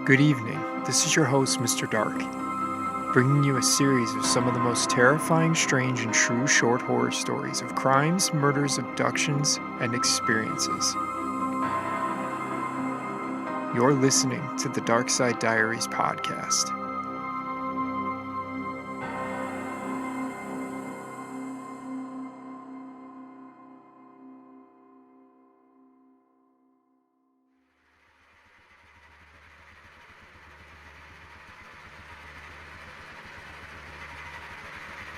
Good evening, this is your host, Mr. Dark, bringing you a series of some of the most terrifying, strange, and true short horror stories of crimes, murders, abductions, and experiences. You're listening to the Dark Side Diaries podcast.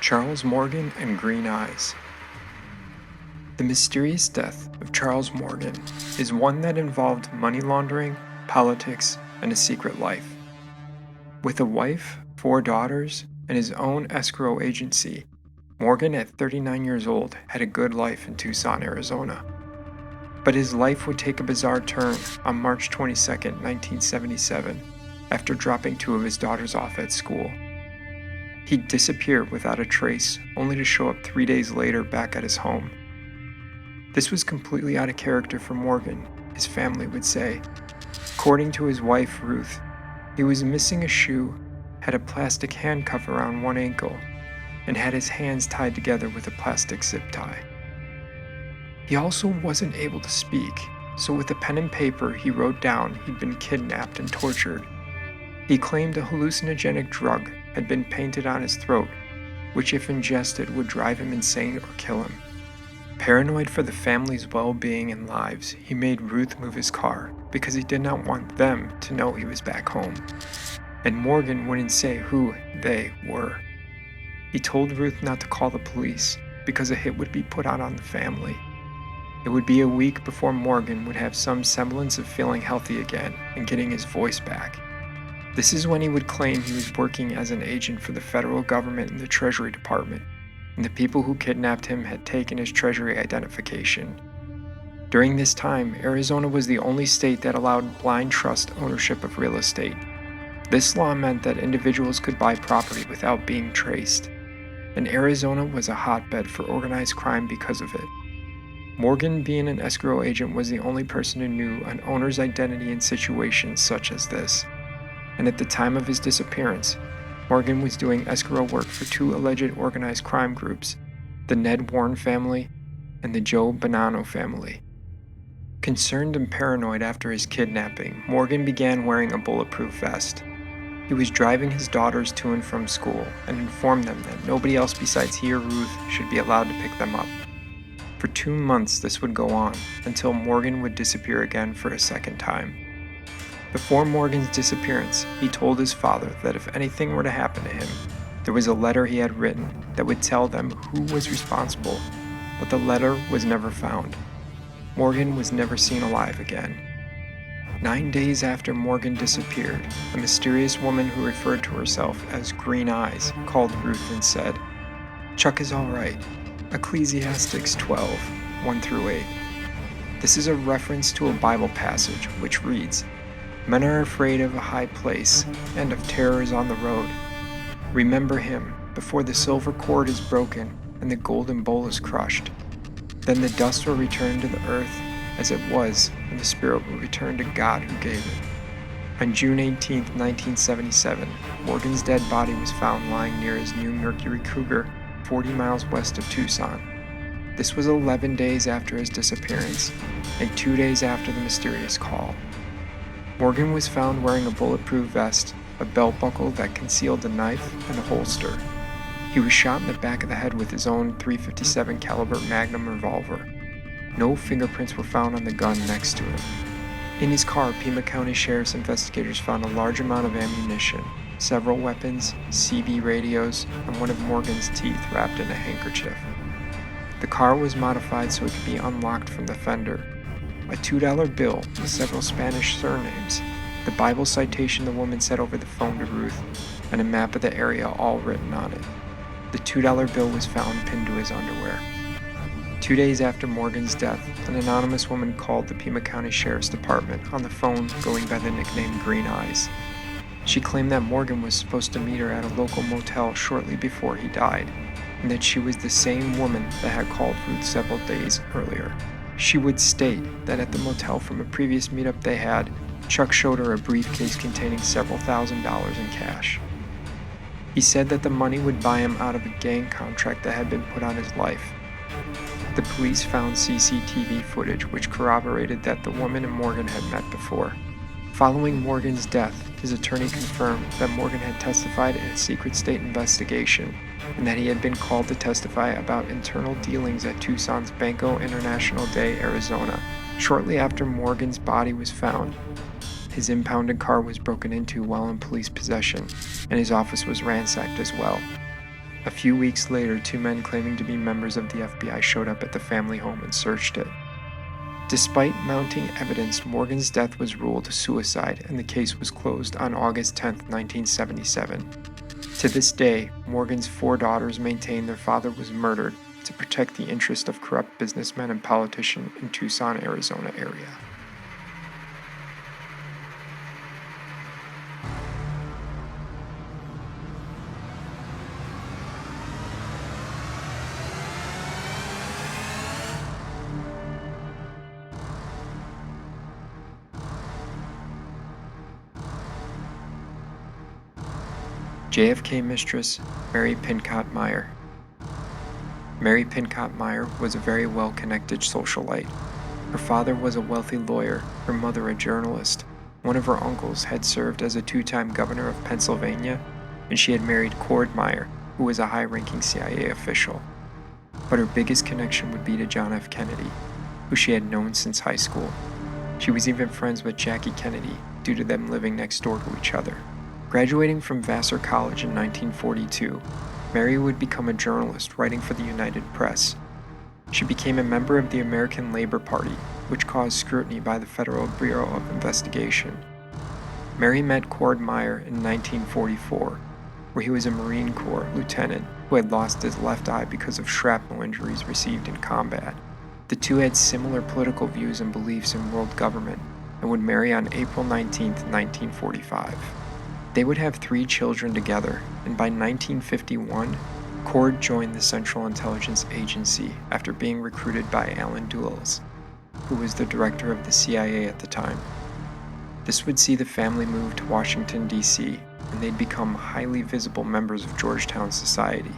Charles Morgan and Green Eyes. The mysterious death of Charles Morgan is one that involved money laundering, politics, and a secret life. With a wife, 4 daughters, and his own escrow agency, Morgan at 39 years old had a good life in Tucson, Arizona. But his life would take a bizarre turn on March 22, 1977, after dropping 2 of his daughters off at school. He'd disappear without a trace, only to show up 3 days later back at his home. This was completely out of character for Morgan, his family would say. According to his wife, Ruth, he was missing a shoe, had a plastic handcuff around one ankle, and had his hands tied together with a plastic zip tie. He also wasn't able to speak, so with a pen and paper he wrote down he'd been kidnapped and tortured. He claimed a hallucinogenic drug had been painted on his throat, which if ingested would drive him insane or kill him. Paranoid for the family's well-being and lives, he made Ruth move his car because he did not want them to know he was back home. And Morgan wouldn't say who they were. He told Ruth not to call the police because a hit would be put out on the family. It would be a week before Morgan would have some semblance of feeling healthy again and getting his voice back. This is when he would claim he was working as an agent for the federal government and the Treasury Department, and the people who kidnapped him had taken his Treasury identification. During this time, Arizona was the only state that allowed blind trust ownership of real estate. This law meant that individuals could buy property without being traced, and Arizona was a hotbed for organized crime because of it. Morgan, being an escrow agent, was the only person who knew an owner's identity in situations such as this. And at the time of his disappearance, Morgan was doing escrow work for 2 alleged organized crime groups, the Ned Warren family and the Joe Bonanno family. Concerned and paranoid after his kidnapping, Morgan began wearing a bulletproof vest. He was driving his daughters to and from school and informed them that nobody else besides he or Ruth should be allowed to pick them up. For 2 months this would go on, until Morgan would disappear again for a second time. Before Morgan's disappearance, he told his father that if anything were to happen to him, there was a letter he had written that would tell them who was responsible, but the letter was never found. Morgan was never seen alive again. 9 days after Morgan disappeared, a mysterious woman who referred to herself as Green Eyes called Ruth and said, "Chuck is all right. Ecclesiastes 12, 1-8. This is a reference to a Bible passage which reads, "Men are afraid of a high place, and of terrors on the road. Remember him before the silver cord is broken and the golden bowl is crushed. Then the dust will return to the earth as it was, and the spirit will return to God who gave it." On June 18, 1977, Morgan's dead body was found lying near his new Mercury Cougar, 40 miles west of Tucson. This was 11 days after his disappearance, and 2 days after the mysterious call. Morgan was found wearing a bulletproof vest, a belt buckle that concealed a knife, and a holster. He was shot in the back of the head with his own .357 caliber Magnum revolver. No fingerprints were found on the gun next to him. In his car, Pima County Sheriff's investigators found a large amount of ammunition, several weapons, CB radios, and one of Morgan's teeth wrapped in a handkerchief. The car was modified so it could be unlocked from the fender. A $2 bill with several Spanish surnames, the Bible citation the woman said over the phone to Ruth, and a map of the area all written on it. The $2 bill was found pinned to his underwear. 2 days after Morgan's death, an anonymous woman called the Pima County Sheriff's Department on the phone going by the nickname Green Eyes. She claimed that Morgan was supposed to meet her at a local motel shortly before he died, and that she was the same woman that had called Ruth several days earlier. She would state that at the motel from a previous meetup they had, Chuck showed her a briefcase containing several $1,000s in cash. He said that the money would buy him out of a gang contract that had been put on his life. The police found CCTV footage which corroborated that the woman and Morgan had met before. Following Morgan's death, his attorney confirmed that Morgan had testified in a secret state investigation and that he had been called to testify about internal dealings at Tucson's Banco International de Arizona. Shortly after Morgan's body was found, his impounded car was broken into while in police possession, and his office was ransacked as well. A few weeks later, 2 men claiming to be members of the FBI showed up at the family home and searched it. Despite mounting evidence, Morgan's death was ruled a suicide and the case was closed on August 10, 1977. To this day, Morgan's 4 daughters maintain their father was murdered to protect the interest of corrupt businessmen and politicians in Tucson, Arizona area. JFK Mistress, Mary Pinchot Meyer. Mary Pinchot Meyer was a very well-connected socialite. Her father was a wealthy lawyer, her mother a journalist. One of her uncles had served as a 2-time governor of Pennsylvania, and she had married Cord Meyer, who was a high-ranking CIA official. But her biggest connection would be to John F. Kennedy, who she had known since high school. She was even friends with Jackie Kennedy due to them living next door to each other. Graduating from Vassar College in 1942, Mary would become a journalist writing for the United Press. She became a member of the American Labor Party, which caused scrutiny by the Federal Bureau of Investigation. Mary met Cord Meyer in 1944, where he was a Marine Corps lieutenant who had lost his left eye because of shrapnel injuries received in combat. The two had similar political views and beliefs in world government and would marry on April 19, 1945. They would have 3 children together, and by 1951, Cord joined the Central Intelligence Agency after being recruited by Allen Dulles, who was the director of the CIA at the time. This would see the family move to Washington, D.C., and they'd become highly visible members of Georgetown society.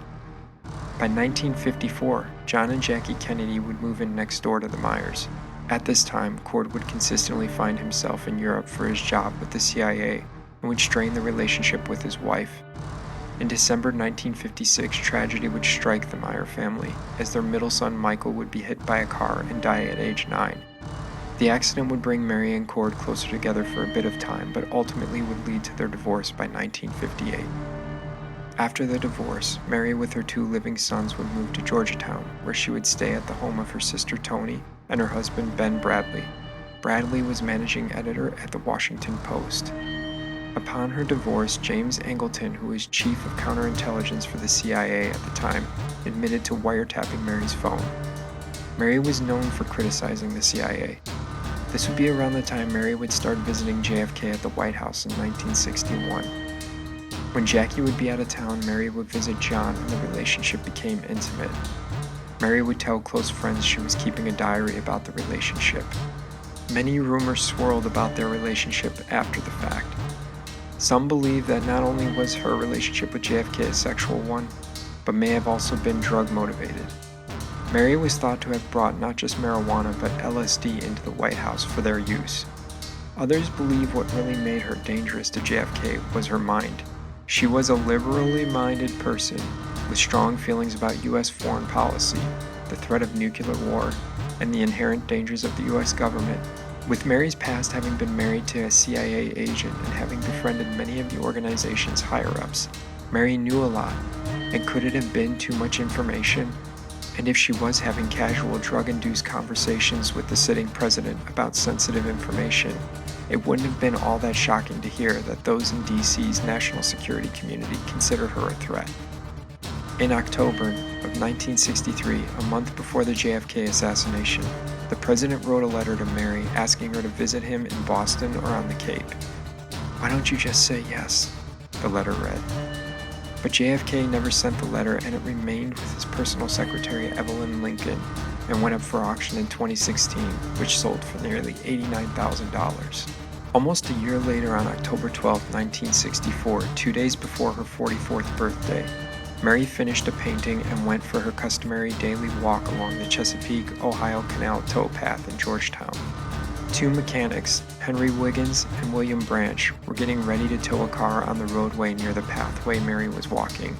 By 1954, John and Jackie Kennedy would move in next door to the Meyers. At this time, Cord would consistently find himself in Europe for his job with the CIA, and would strain the relationship with his wife. In December 1956, tragedy would strike the Meyer family, as their middle son Michael would be hit by a car and die at age 9. The accident would bring Mary and Cord closer together for a bit of time, but ultimately would lead to their divorce by 1958. After the divorce, Mary with her 2 living sons would move to Georgetown, where she would stay at the home of her sister Toni and her husband Ben Bradley. Bradley was managing editor at the Washington Post. Upon her divorce, James Angleton, who was chief of counterintelligence for the CIA at the time, admitted to wiretapping Mary's phone. Mary was known for criticizing the CIA. This would be around the time Mary would start visiting JFK at the White House in 1961. When Jackie would be out of town, Mary would visit John and the relationship became intimate. Mary would tell close friends she was keeping a diary about the relationship. Many rumors swirled about their relationship after the fact. Some believe that not only was her relationship with JFK a sexual one, but may have also been drug-motivated. Mary was thought to have brought not just marijuana but LSD into the White House for their use. Others believe what really made her dangerous to JFK was her mind. She was a liberally minded person with strong feelings about U.S. foreign policy, the threat of nuclear war, and the inherent dangers of the U.S. government. With Mary's past having been married to a CIA agent and having befriended many of the organization's higher-ups, Mary knew a lot, and could it have been too much information? And if she was having casual drug-induced conversations with the sitting president about sensitive information, it wouldn't have been all that shocking to hear that those in DC's national security community considered her a threat. In October of 1963, a month before the JFK assassination, the president wrote a letter to Mary asking her to visit him in Boston or on the Cape. "Why don't you just say yes?" the letter read. But JFK never sent the letter, and it remained with his personal secretary Evelyn Lincoln, and went up for auction in 2016, which sold for nearly $89,000. Almost a year later, on October 12, 1964, 2 days before her 44th birthday, Mary finished a painting and went for her customary daily walk along the Chesapeake, Ohio Canal towpath in Georgetown. Two mechanics, Henry Wiggins and William Branch, were getting ready to tow a car on the roadway near the pathway Mary was walking.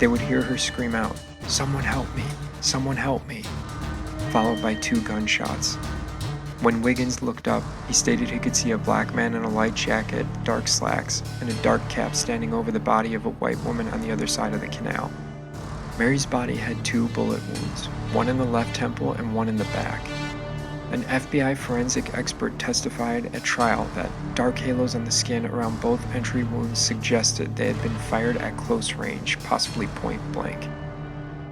They would hear her scream out, "Someone help me! Someone help me!" followed by 2 gunshots. When Wiggins looked up, he stated he could see a black man in a light jacket, dark slacks, and a dark cap standing over the body of a white woman on the other side of the canal. Mary's body had 2 bullet wounds, one in the left temple and one in the back. An FBI forensic expert testified at trial that dark halos on the skin around both entry wounds suggested they had been fired at close range, possibly point blank.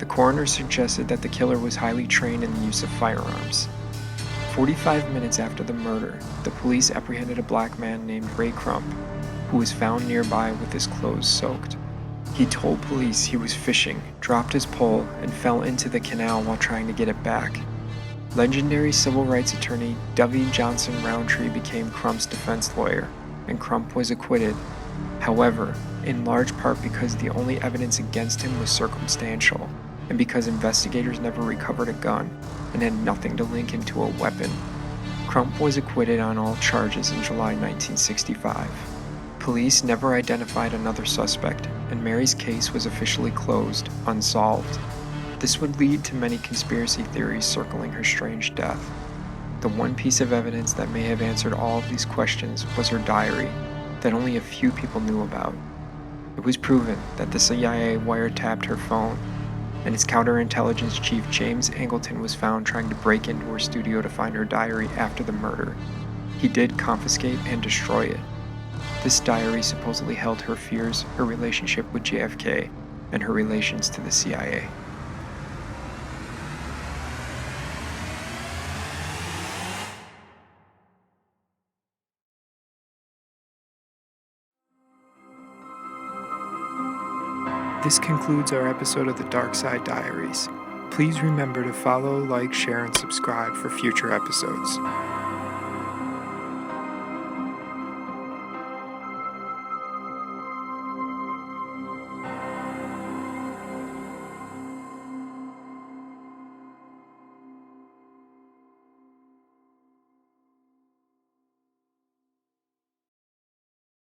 The coroner suggested that the killer was highly trained in the use of firearms. 45 minutes after the murder, the police apprehended a black man named Ray Crump, who was found nearby with his clothes soaked. He told police he was fishing, dropped his pole, and fell into the canal while trying to get it back. Legendary civil rights attorney W. Johnson Roundtree became Crump's defense lawyer, and Crump was acquitted. However, in large part because the only evidence against him was circumstantial, and because investigators never recovered a gun and had nothing to link him to a weapon, Crump was acquitted on all charges in July 1965. Police never identified another suspect, and Mary's case was officially closed, unsolved. This would lead to many conspiracy theories circling her strange death. The one piece of evidence that may have answered all of these questions was her diary, that only a few people knew about. It was proven that the CIA wiretapped her phone, and its counterintelligence chief James Angleton was found trying to break into her studio to find her diary after the murder. He did confiscate and destroy it. This diary supposedly held her fears, her relationship with JFK, and her relations to the CIA. This concludes our episode of the Dark Side Diaries. Please remember to follow, like, share, and subscribe for future episodes.